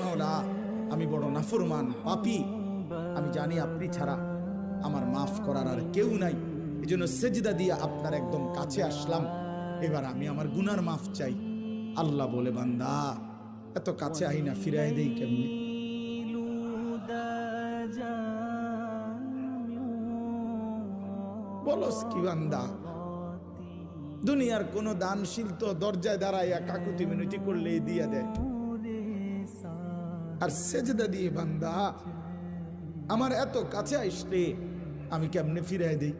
মাওলা, আমি বড় নাফরমান পাপী, আমি জানি আপনি ছাড়া আমার মাফ করার আর কেউ নাই। এজন্য সেজদা দিয়ে আপনার একদম কাছে আসলাম। এবার আমি আমার গুনার মাফ চাই। আল্লাহ বলে, বান্দা এত কাছে আইনা ফিরাই দেই কেমনে? বলস কি বান্দা, দুনিয়ার কোন দানশীল তো দরজায় দাঁড়াইয়া কাকুতি মিনতি করলে দিয়া দেয়, আর সেজদা দিয়ে বান্দা আমার এত কাছে আসলে আমি কেমনে ফিরাই দেই?